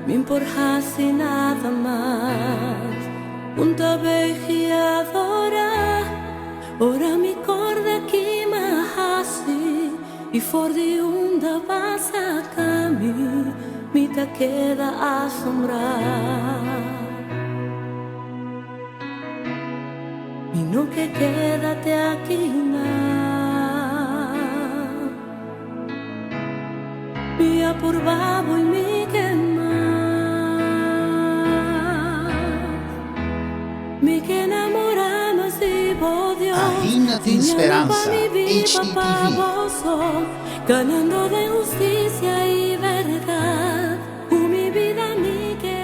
me importasse nada mais. Unta behiadora, ora mi corda que mahasi, e for de unda passa caminho, me ta queda assombrar. E no que quédate aqui Mia por babo y mi que enamoramos y podio. A Hina de Esperança, HDTV. Ganando de justicia y verdad.